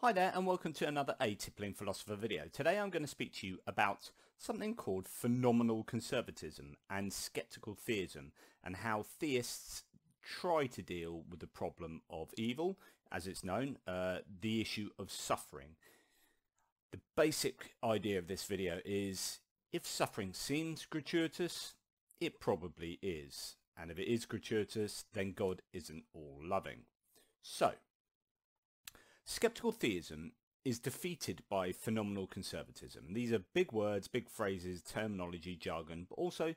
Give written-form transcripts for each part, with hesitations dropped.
Hi there and welcome to another A-Tippling Philosopher video. Today I'm going to speak to you about something called phenomenal conservatism and skeptical theism, and how theists try to deal with the problem of evil, as it's known, the issue of suffering. The basic idea of this video is, if suffering seems gratuitous, it probably is. And if it is gratuitous, then God isn't all loving. So, skeptical theism is defeated by phenomenal conservatism. These are big words, big phrases, terminology, jargon, but also,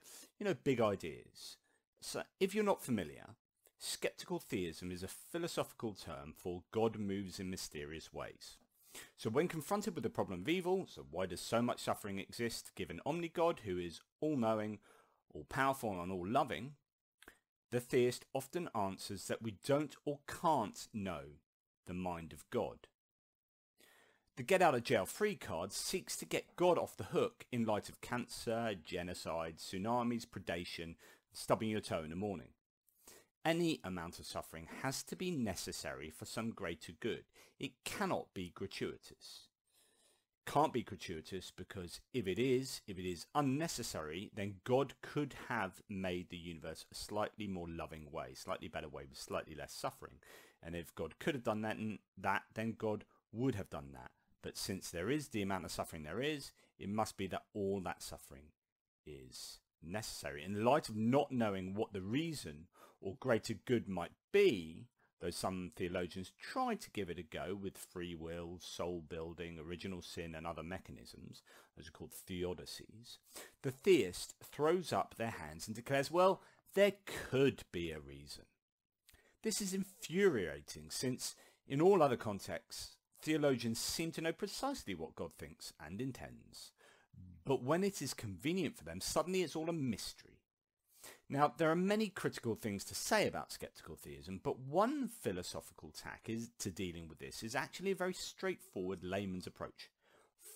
big ideas. So if you're not familiar, skeptical theism is a philosophical term for God moves in mysterious ways. So when confronted with the problem of evil, so why does so much suffering exist given omni-God who is all-knowing, all-powerful and all-loving, the theist often answers that we don't or can't know the mind of God. The get out of jail free card seeks to get God off the hook in light of cancer, genocide, tsunamis, predation, stubbing your toe in the morning. Any amount of suffering has to be necessary for some greater good. It cannot be gratuitous. Can't be gratuitous because if it is unnecessary, then God could have made the universe a slightly more loving way, slightly better way with slightly less suffering. And if God could have done that, then God would have done that. But since there is the amount of suffering there is, it must be that all that suffering is necessary. In light of not knowing what the reason or greater good might be, though some theologians try to give it a go with free will, soul building, original sin and other mechanisms, those are called theodicies, the theist throws up their hands and declares, well, there could be a reason. This is infuriating since, in all other contexts, theologians seem to know precisely what God thinks and intends. But when it is convenient for them, suddenly it's all a mystery. Now, there are many critical things to say about skeptical theism, but one philosophical tack to dealing with this is actually a very straightforward layman's approach: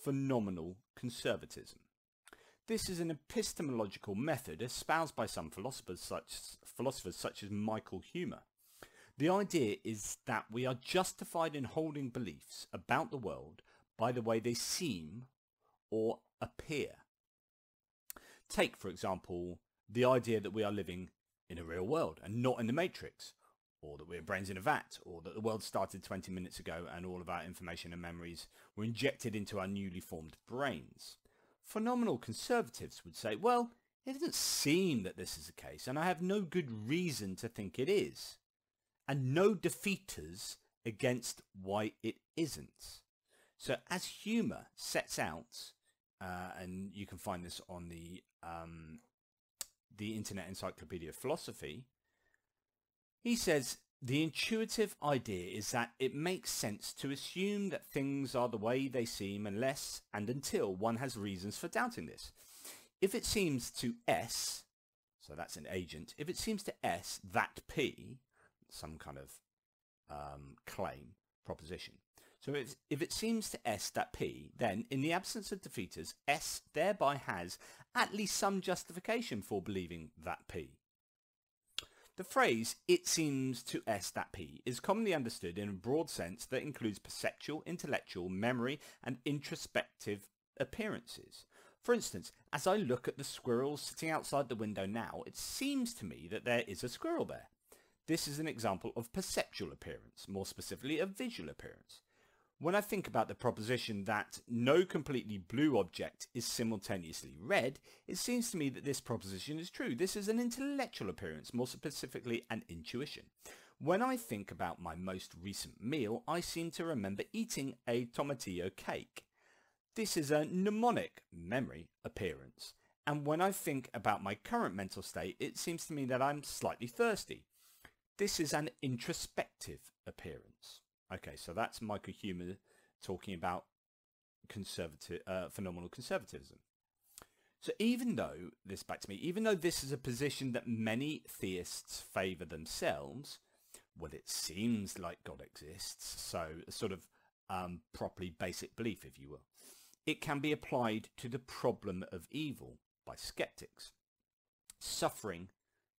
phenomenal conservatism. This is an epistemological method espoused by some philosophers such as Michael Huemer. The idea is that we are justified in holding beliefs about the world by the way they seem or appear. Take, for example, the idea that we are living in a real world and not in the Matrix, or that we're brains in a vat, or that the world started 20 minutes ago and all of our information and memories were injected into our newly formed brains. Phenomenal conservatives would say, well, it doesn't seem that this is the case, and I have no good reason to think it is, and no defeaters against why it isn't. So as Huemer sets out, and you can find this on the Internet Encyclopedia of Philosophy, he says the intuitive idea is that it makes sense to assume that things are the way they seem unless and until one has reasons for doubting this. If it seems to S, so that's an agent, if it seems to S that P, some kind of claim, proposition. So if it seems to S that P, then in the absence of defeaters, S thereby has at least some justification for believing that P. The phrase, it seems to S that P, is commonly understood in a broad sense that includes perceptual, intellectual, memory and introspective appearances. For instance, as I look at the squirrels sitting outside the window now, it seems to me that there is a squirrel there. This is an example of perceptual appearance, more specifically a visual appearance. When I think about the proposition that no completely blue object is simultaneously red, it seems to me that this proposition is true. This is an intellectual appearance, more specifically an intuition. When I think about my most recent meal, I seem to remember eating a tomatillo cake. This is a mnemonic memory appearance. And when I think about my current mental state, it seems to me that I'm slightly thirsty. This is an introspective appearance. Okay, so that's Michael Huemer talking about phenomenal conservatism. So even though this is a position that many theists favour themselves, well, it seems like God exists, so a sort of properly basic belief, if you will, it can be applied to the problem of evil by skeptics. Suffering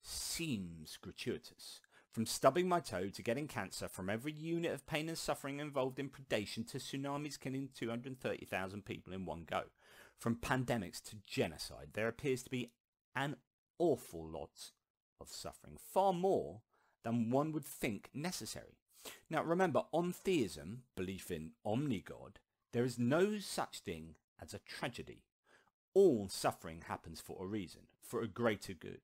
seems gratuitous. From stubbing my toe to getting cancer, from every unit of pain and suffering involved in predation to tsunamis killing 230,000 people in one go. From pandemics to genocide, there appears to be an awful lot of suffering, far more than one would think necessary. Now remember, on theism, belief in omni-God, there is no such thing as a tragedy. All suffering happens for a reason, for a greater good.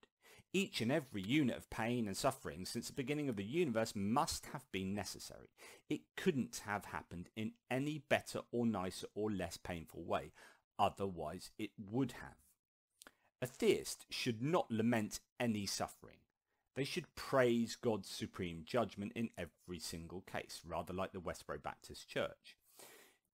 Each and every unit of pain and suffering since the beginning of the universe must have been necessary. It couldn't have happened in any better or nicer or less painful way, otherwise it would have. A theist should not lament any suffering. They should praise God's supreme judgment in every single case, rather like the Westboro Baptist Church.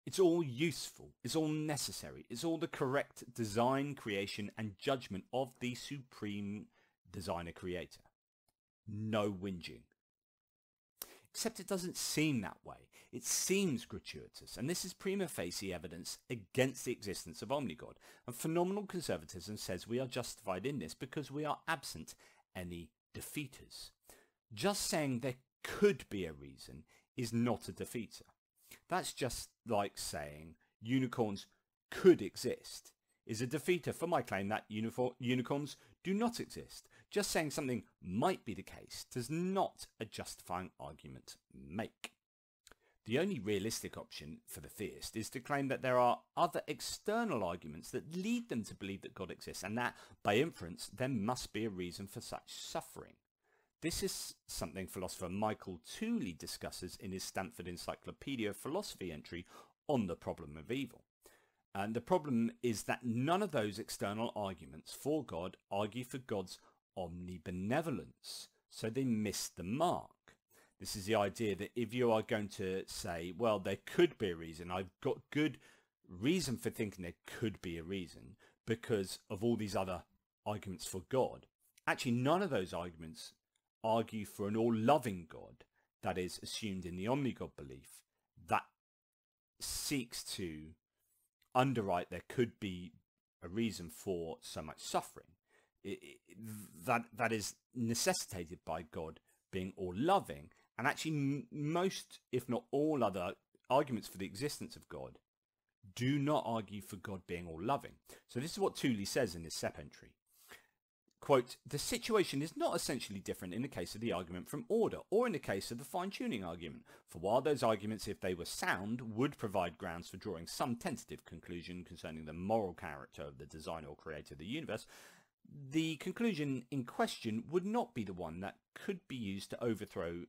It's all useful, it's all necessary, it's all the correct design, creation and judgment of the supreme designer creator. No whinging. Except it doesn't seem that way. It seems gratuitous, and this is prima facie evidence against the existence of omni-God. And phenomenal conservatism says we are justified in this because we are absent any defeaters. Just saying there could be a reason is not a defeater. That's just like saying unicorns could exist is a defeater for my claim that unicorns do not exist. Just saying something might be the case does not a justifying argument make. The only realistic option for the theist is to claim that there are other external arguments that lead them to believe that God exists, and that, by inference, there must be a reason for such suffering. This is something philosopher Michael Tooley discusses in his Stanford Encyclopedia of Philosophy entry on the problem of evil. And the problem is that none of those external arguments for God argue for God's omnibenevolence, so they miss the mark. This is the idea that if you are going to say, well, there could be a reason, I've got good reason for thinking there could be a reason because of all these other arguments for God. Actually, none of those arguments argue for an all-loving God that is assumed in the omni-God belief that seeks to underwrite there could be a reason for so much suffering. That is necessitated by God being all-loving. And actually most, if not all, other arguments for the existence of God do not argue for God being all-loving. So this is what Tooley says in his SEP entry. Quote, the situation is not essentially different in the case of the argument from order or in the case of the fine-tuning argument. For while those arguments, if they were sound, would provide grounds for drawing some tentative conclusion concerning the moral character of the designer or creator of the universe, the conclusion in question would not be the one that could be used to overthrow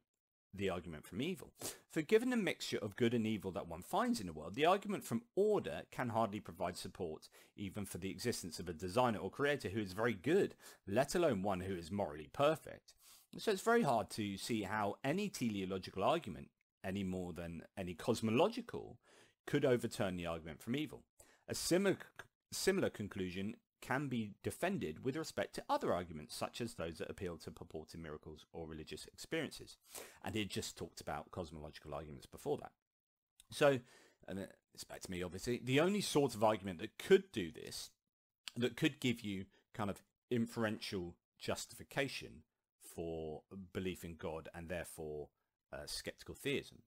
the argument from evil. For given the mixture of good and evil that one finds in the world, the argument from order can hardly provide support even for the existence of a designer or creator who is very good, let alone one who is morally perfect. So it's very hard to see how any teleological argument, any more than any cosmological, could overturn the argument from evil. A similar conclusion can be defended with respect to other arguments such as those that appeal to purported miracles or religious experiences. And he just talked about cosmological arguments before that. So, and it's back to me obviously, the only sort of argument that could do this, that could give you kind of inferential justification for belief in God and therefore skeptical theism,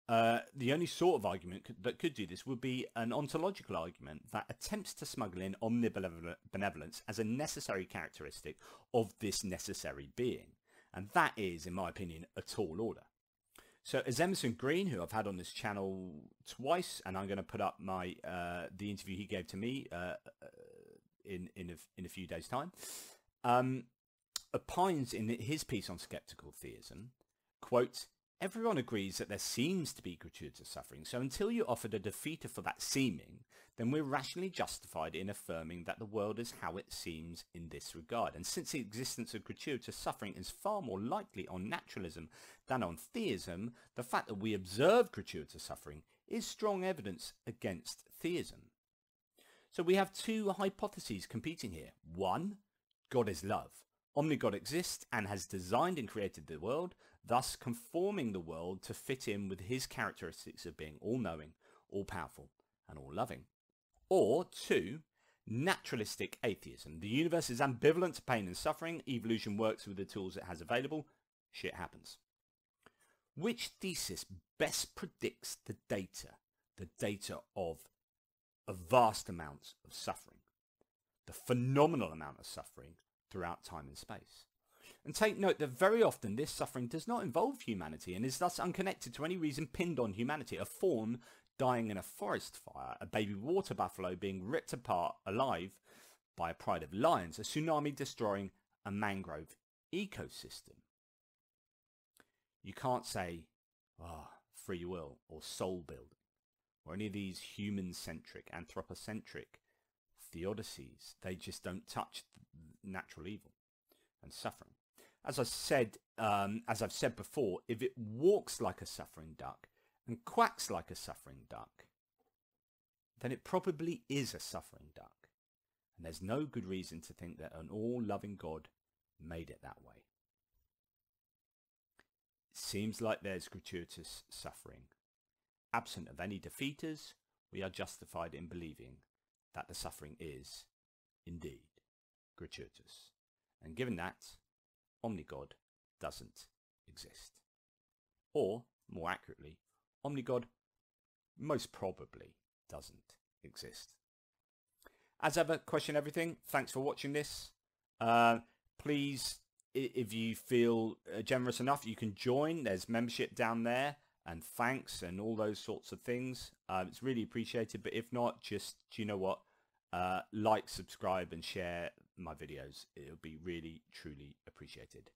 the only sort of argument that could do this would be an ontological argument that attempts to smuggle in omnibenevolence as a necessary characteristic of this necessary being. And that is, in my opinion, a tall order. So as Emerson Green, who I've had on this channel twice, and I'm going to put up my the interview he gave to me in a few days' time, opines in his piece on skeptical theism, quote, everyone agrees that there seems to be gratuitous suffering, so until you offered a defeater for that seeming, then we're rationally justified in affirming that the world is how it seems in this regard. And since the existence of gratuitous suffering is far more likely on naturalism than on theism, the fact that we observe gratuitous suffering is strong evidence against theism. So we have two hypotheses competing here. One, God is love. Omni-God exists and has designed and created the world, thus conforming the world to fit in with his characteristics of being all-knowing, all-powerful, and all-loving. Or two, naturalistic atheism. The universe is ambivalent to pain and suffering. Evolution works with the tools it has available. shit happens. Which thesis best predicts the data of a vast amount of suffering, the phenomenal amount of suffering throughout time and space? And take note that very often this suffering does not involve humanity and is thus unconnected to any reason pinned on humanity. A fawn dying in a forest fire, a baby water buffalo being ripped apart alive by a pride of lions, a tsunami destroying a mangrove ecosystem. You can't say, free will or soul building or any of these human-centric, anthropocentric theodicies. They just don't touch natural evil and suffering. As I've said before, if it walks like a suffering duck and quacks like a suffering duck, then it probably is a suffering duck. And there's no good reason to think that an all-loving God made it that way. It seems like there's gratuitous suffering. Absent of any defeaters, we are justified in believing that the suffering is, indeed, gratuitous. And given that, Omnigod doesn't exist. Or, more accurately, Omnigod most probably doesn't exist. As ever, question everything. Thanks for watching this. Please, if you feel generous enough, you can join. There's membership down there, and thanks and all those sorts of things. It's really appreciated. But if not, just, you know what? Like, subscribe and share my videos. It'll be really, truly appreciated.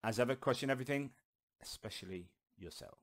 As ever, question everything, especially yourself.